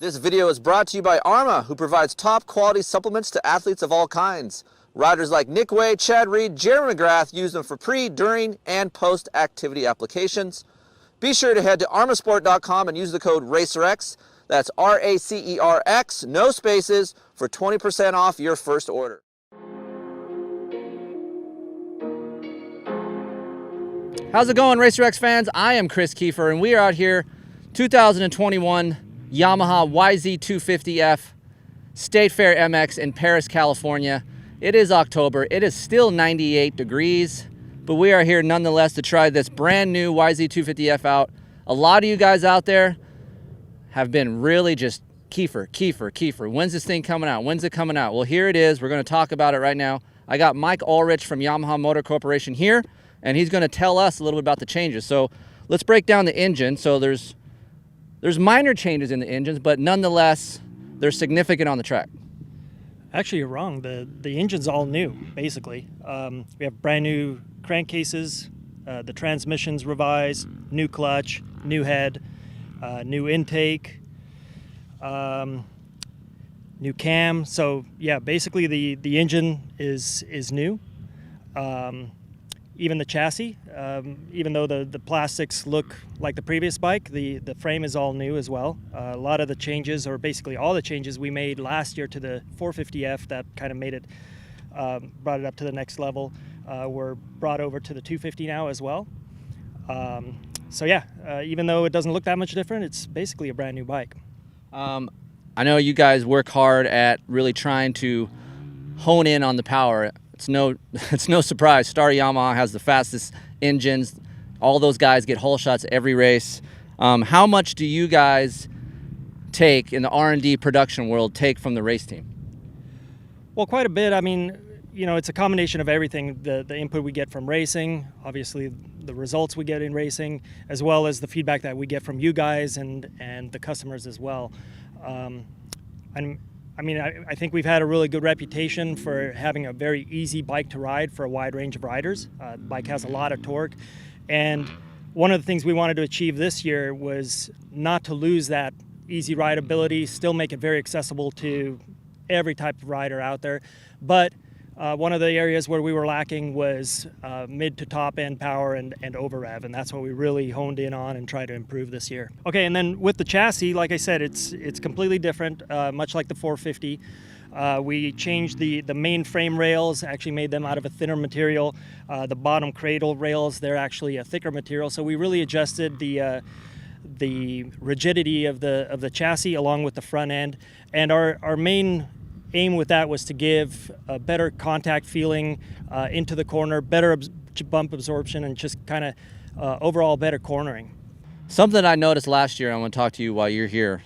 This video is brought to you by Arma, who provides top quality supplements to athletes of all kinds. Riders like Nick Way, Chad Reed, Jeremy McGrath use them for pre, during, and post-activity applications. Be sure to head to armasport.com and use the code RACERX. That's RACERX, no spaces, for 20% off your first order. How's it going, RacerX fans? I am Kris Keefer, and we are out here, 2021 Yamaha YZ250F State Fair MX in Paris, California. It is October. It is still 98 degrees, but we are here nonetheless to try this brand new YZ250F out. A lot of you guys out there have been really just Keefer. When's this thing coming out? When's it coming out? Well, here it is. We're going to talk about it right now. I got Mike Ulrich from Yamaha Motor Corporation here, and he's going to tell us a little bit about the changes. So let's break down the engine. So there's minor changes in the engines, but nonetheless, they're significant on the track. Actually, you're wrong. The engine's all new, basically. We have brand new crankcases, the transmission's revised, new clutch, new head, new intake, new cam. So yeah, basically the engine is new. Even the chassis, even though the plastics look like the previous bike, the frame is all new as well. A lot of the changes, or basically all the changes we made last year to the 450F that kind of made it, brought it up to the next level, were brought over to the 250 now as well. So yeah, even though it doesn't look that much different, it's basically a brand new bike. I know you guys work hard at really trying to hone in on the power. It's no surprise. Star Yamaha has the fastest engines. All those guys get whole shots every race. How much do you guys take in the R&D production world take from the race team? Well, quite a bit. I mean, you know, it's a combination of everything. The input we get from racing, obviously the results we get in racing, as well as the feedback that we get from you guys and the customers as well. I think we've had a really good reputation for having a very easy bike to ride for a wide range of riders. The bike has a lot of torque, and one of the things we wanted to achieve this year was not to lose that easy rideability, still make it very accessible to every type of rider out there. But one of the areas where we were lacking was mid to top end power and over rev, and that's what we really honed in on and tried to improve this year. Okay, and then with the chassis, like I said, it's completely different, much like the 450. We changed the main frame rails, actually made them out of a thinner material. The bottom cradle rails, they're actually a thicker material, so we really adjusted the rigidity of the chassis along with the front end. And our main aim with that was to give a better contact feeling into the corner, better bump absorption, and just kind of overall better cornering. Something I noticed last year, I want to talk to you while you're here.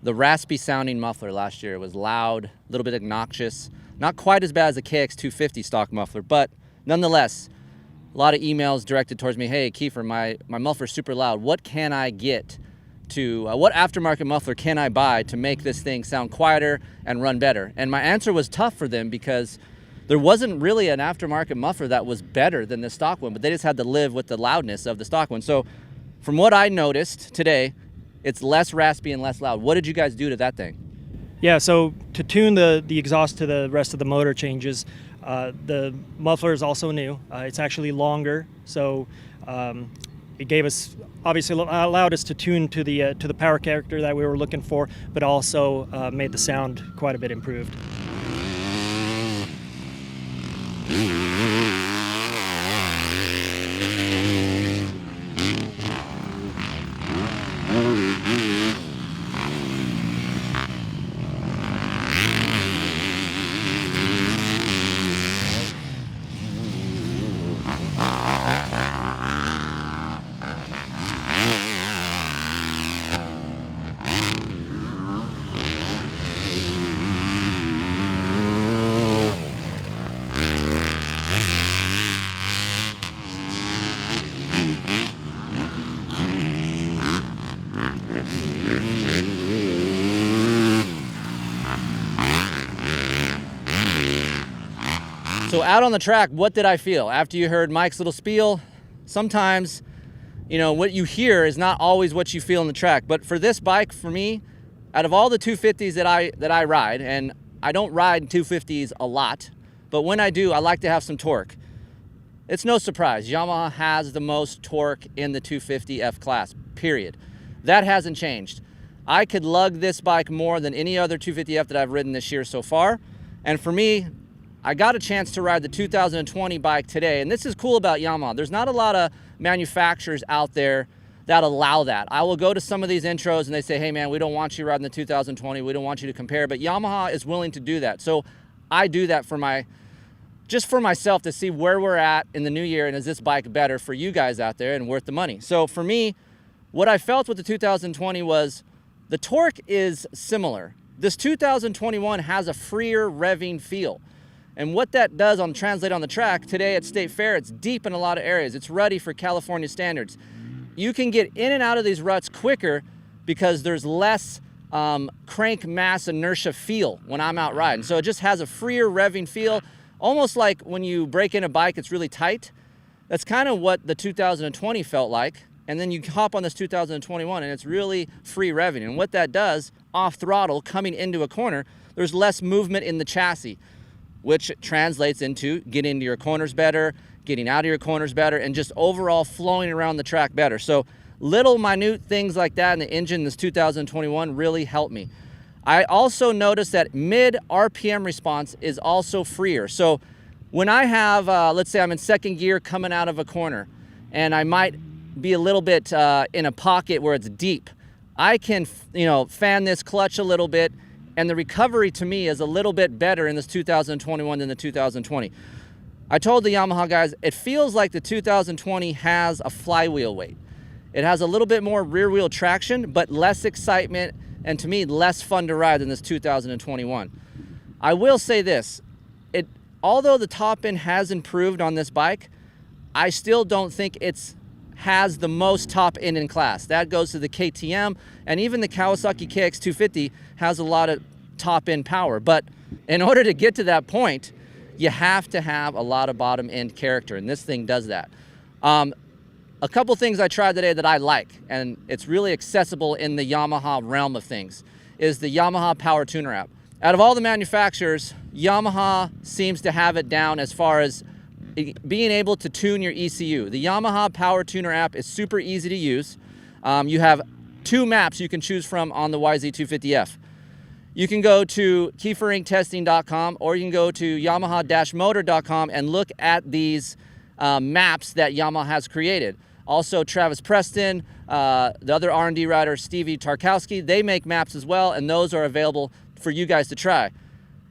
The raspy sounding muffler last year was loud, a little bit obnoxious. Not quite as bad as the KX250 stock muffler, but nonetheless, a lot of emails directed towards me, hey, Keefer, my muffler's super loud. What can I get to, what aftermarket muffler can I buy to make this thing sound quieter and run better? And my answer was tough for them because there wasn't really an aftermarket muffler that was better than the stock one, but they just had to live with the loudness of the stock one. So from what I noticed today, it's less raspy and less loud. What did you guys do to that thing? Yeah, so to tune the exhaust to the rest of the motor changes, the muffler is also new. It's actually longer, so it gave us, obviously allowed us to tune to the power character that we were looking for, but also made the sound quite a bit improved. So out on the track, what did I feel? After you heard Mike's little spiel, sometimes, you know, what you hear is not always what you feel on the track. But for this bike, for me, Out of all the 250s that I ride, and I don't ride 250s a lot, but when I do, I like to have some torque. It's no surprise, Yamaha has the most torque in the 250F class, period. That hasn't changed. I could lug this bike more than any other 250F that I've ridden this year so far. And for me, I got a chance to ride the 2020 bike today, and this is cool about Yamaha. There's not a lot of manufacturers out there that allow that. I will go to some of these intros and they say, hey man, we don't want you riding the 2020, we don't want you to compare, but Yamaha is willing to do that. So I do that just for myself to see where we're at in the new year and is this bike better for you guys out there and worth the money. So for me, what I felt with the 2020 was the torque is similar. This 2021 has a freer revving feel. And what that does translate on the track, today at State Fair, it's deep in a lot of areas. It's ready for California standards. You can get in and out of these ruts quicker because there's less crank mass inertia feel when I'm out riding. So it just has a freer revving feel, almost like when you break in a bike, it's really tight. That's kind of what the 2020 felt like. And then you hop on this 2021 and it's really free revving. And what that does, off throttle, coming into a corner, there's less movement in the chassis, which translates into getting into your corners better, getting out of your corners better, and just overall flowing around the track better. So little minute things like that in the engine, this 2021 really helped me. I also noticed that mid RPM response is also freer. So when I have, let's say I'm in second gear coming out of a corner and I might be a little bit in a pocket where it's deep, I can, fan this clutch a little bit, and the recovery to me is a little bit better in this 2021 than the 2020. I told the Yamaha guys, it feels like the 2020 has a flywheel weight. It has a little bit more rear wheel traction, but less excitement, and to me, less fun to ride than this 2021. I will say this, although the top end has improved on this bike, I still don't think has the most top end in class. That goes to the KTM, and even the Kawasaki KX250 has a lot of top end power. But in order to get to that point, you have to have a lot of bottom end character, and this thing does that. A couple things I tried today that I like, and it's really accessible in the Yamaha realm of things, is the Yamaha Power Tuner app. Out of all the manufacturers, Yamaha seems to have it down as far as being able to tune your ECU. The Yamaha Power Tuner app is super easy to use. You have 2 maps you can choose from on the YZ250F. You can go to keeferinctesting.com or you can go to yamaha-motor.com and look at these maps that Yamaha has created. Also, Travis Preston, the other R&D rider, Stevie Tarkowski, they make maps as well, and those are available for you guys to try.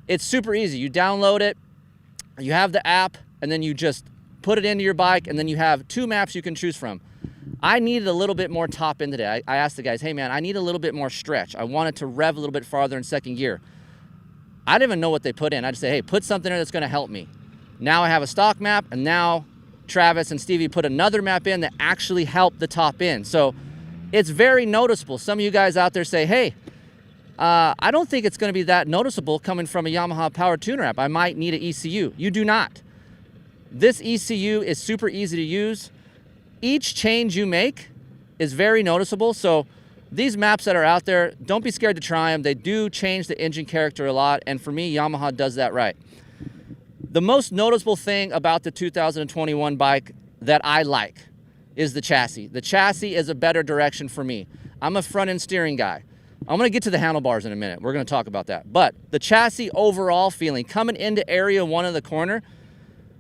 It's super easy. You download it, you have the app, and then you just put it into your bike, and then you have 2 maps you can choose from. I needed a little bit more top end today. I asked the guys, hey man, I need a little bit more stretch. I wanted to rev a little bit farther in second gear. I didn't even know what they put in. I just say, hey, put something in that's gonna help me. Now I have a stock map, and now Travis and Stevie put another map in that actually helped the top end. So it's very noticeable. Some of you guys out there say, hey, I don't think it's gonna be that noticeable coming from a Yamaha Power Tuner app. I might need an ECU. You do not. This ECU is super easy to use. Each change you make is very noticeable. So these maps that are out there, don't be scared to try them. They do change the engine character a lot. And for me, Yamaha does that right. The most noticeable thing about the 2021 bike that I like is the chassis. The chassis is a better direction for me. I'm a front end steering guy. I'm gonna get to the handlebars in a minute. We're gonna talk about that. But the chassis overall feeling, coming into area 1 of the corner,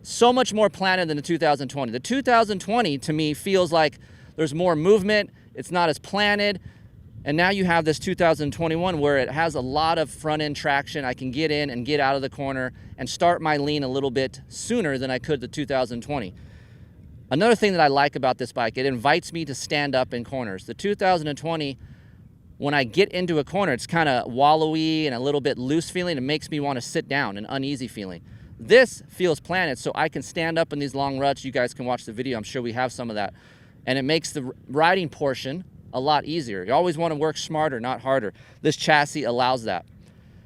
so much more planted than the 2020. The 2020 to me feels like there's more movement, it's not as planted, and now you have this 2021 where it has a lot of front end traction. I can get in and get out of the corner and start my lean a little bit sooner than I could the 2020. Another thing that I like about this bike, it invites me to stand up in corners. The 2020, when I get into a corner, it's kind of wallowy and a little bit loose feeling. It makes me want to sit down, an uneasy feeling. This feels planted, so I can stand up in these long ruts. You guys can watch the video. I'm sure we have some of that. And it makes the riding portion a lot easier. You always want to work smarter, not harder. This chassis allows that.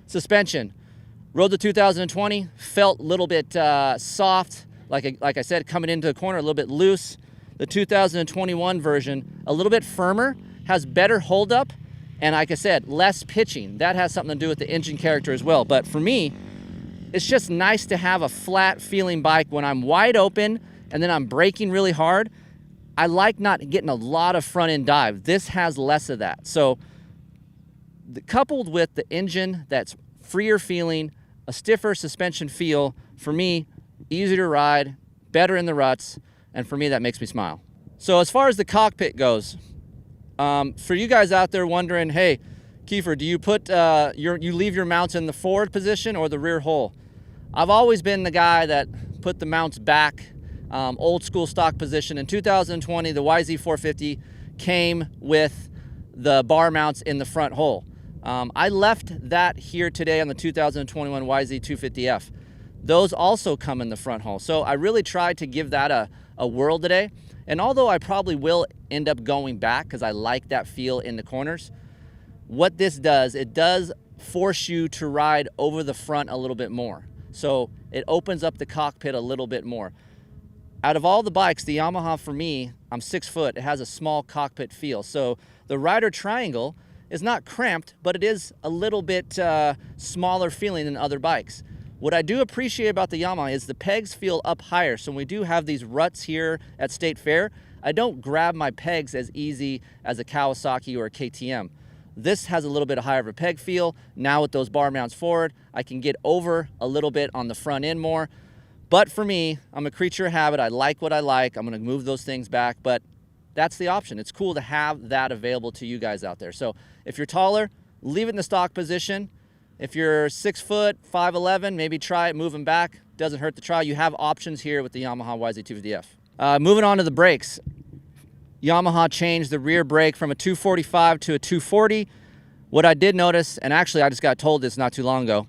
Suspension. Rode the 2020, felt a little bit soft. Like I said, coming into the corner, a little bit loose. The 2021 version, a little bit firmer, has better hold up, And like I said, less pitching. That has something to do with the engine character as well. But for me, it's just nice to have a flat feeling bike when I'm wide open and then I'm braking really hard. I like not getting a lot of front end dive. This has less of that. So coupled with the engine that's freer feeling, a stiffer suspension feel, for me, easier to ride, better in the ruts, and for me, that makes me smile. So as far as the cockpit goes, for you guys out there wondering, hey, Keefer, do you put you leave your mounts in the forward position or the rear hole? I've always been the guy that put the mounts back, old school stock position. In 2020, the YZ450 came with the bar mounts in the front hole. I left that here today on the 2021 YZ250F. Those also come in the front hole. So I really tried to give that a whirl today. And although I probably will end up going back because I like that feel in the corners, what this does, it does force you to ride over the front a little bit more. So it opens up the cockpit a little bit more. Out of all the bikes, the Yamaha, for me, I'm 6 foot, it has a small cockpit feel. So the rider triangle is not cramped, but it is a little bit smaller feeling than other bikes. What I do appreciate about the Yamaha is the pegs feel up higher. So when we do have these ruts here at State Fair, I don't grab my pegs as easy as a Kawasaki or a KTM. This has a little bit higher of a peg feel. Now with those bar mounts forward, I can get over a little bit on the front end more. But for me, I'm a creature of habit. I like what I like. I'm gonna move those things back, but that's the option. It's cool to have that available to you guys out there. So if you're taller, leave it in the stock position. If you're 6 foot, 5'11", maybe try it moving back. Doesn't hurt to try. You have options here with the Yamaha YZ250F. Moving on to the brakes. Yamaha changed the rear brake from a 245 to a 240. What I did notice, and actually I just got told this not too long ago,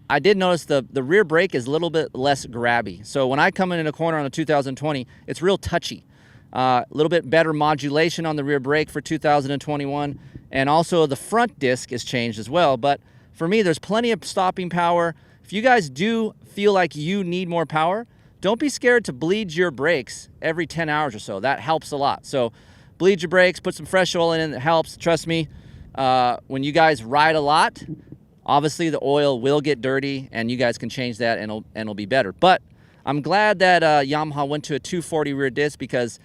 I did notice the rear brake is a little bit less grabby. So when I come in a corner on a 2020, it's real touchy. A little bit better modulation on the rear brake for 2021. And also the front disc is changed as well. But for me, there's plenty of stopping power. If you guys do feel like you need more power, don't be scared to bleed your brakes every 10 hours or so. That helps a lot. So bleed your brakes, put some fresh oil in it, it helps. Trust me, when you guys ride a lot, obviously the oil will get dirty and you guys can change that and it'll be better. But I'm glad that Yamaha went to a 240 rear disc, because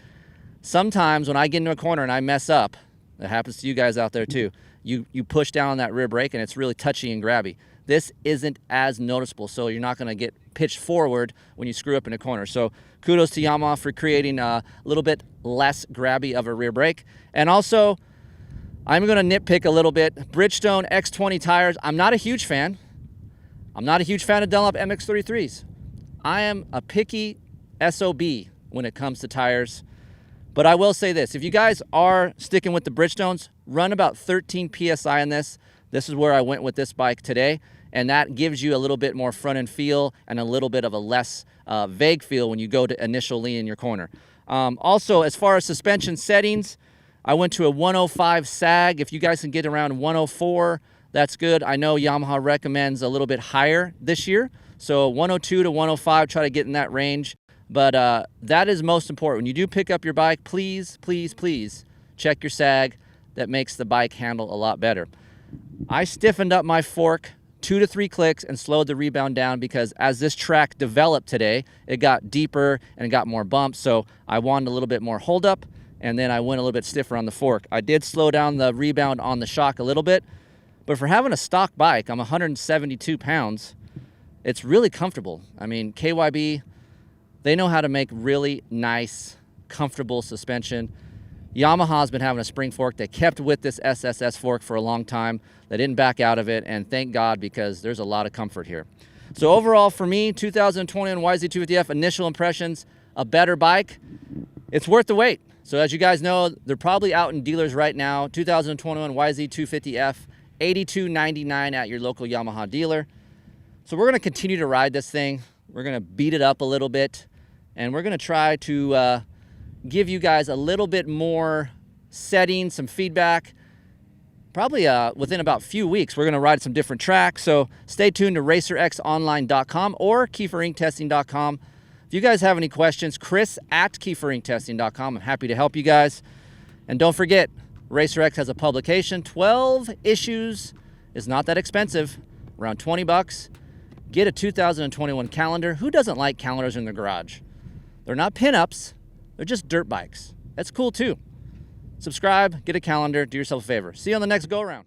sometimes when I get into a corner and I mess up, that happens to you guys out there too, you push down that rear brake and it's really touchy and grabby. This isn't as noticeable, so you're not gonna get pitched forward when you screw up in a corner. So kudos to Yamaha for creating a little bit less grabby of a rear brake. And also, I'm gonna nitpick a little bit. Bridgestone X20 tires, I'm not a huge fan. I'm not a huge fan of Dunlop MX33s. I am a picky SOB when it comes to tires. But I will say this, if you guys are sticking with the Bridgestones, run about 13 PSI on this. This is where I went with this bike today, and that gives you a little bit more front end feel and a little bit of a less vague feel when you go to initial lean in your corner. Also, as far as suspension settings, I went to a 105 sag. If you guys can get around 104, that's good. I know Yamaha recommends a little bit higher this year, so 102 to 105, try to get in that range. But that is most important. When you do pick up your bike, please, please, please check your sag. That makes the bike handle a lot better. I stiffened up my fork 2 to 3 clicks and slowed the rebound down, because as this track developed today, it got deeper and it got more bumps. So I wanted a little bit more hold up, and then I went a little bit stiffer on the fork. I did slow down the rebound on the shock a little bit, but for having a stock bike, I'm 172 pounds. It's really comfortable. I mean, KYB, they know how to make really nice, comfortable suspension. Yamaha's been having a spring fork. They kept with this SSS fork for a long time. They didn't back out of it, and thank God, because there's a lot of comfort here. So overall, for me, 2021 YZ250F, initial impressions, a better bike. It's worth the wait. So as you guys know, they're probably out in dealers right now. 2021 YZ250F, $82.99 at your local Yamaha dealer. So we're gonna continue to ride this thing. We're gonna beat it up a little bit, and we're gonna try to give you guys a little bit more settings, some feedback. Probably within about a few weeks, we're gonna ride some different tracks. So stay tuned to racerxonline.com or keeferinctesting.com. If you guys have any questions, Kris at keeferinctesting.com. I'm happy to help you guys. And don't forget, RacerX has a publication. 12 issues is not that expensive, around 20 bucks. Get a 2021 calendar. Who doesn't like calendars in the garage? They're not pinups, they're just dirt bikes. That's cool too. Subscribe, get a calendar, do yourself a favor. See you on the next go-around.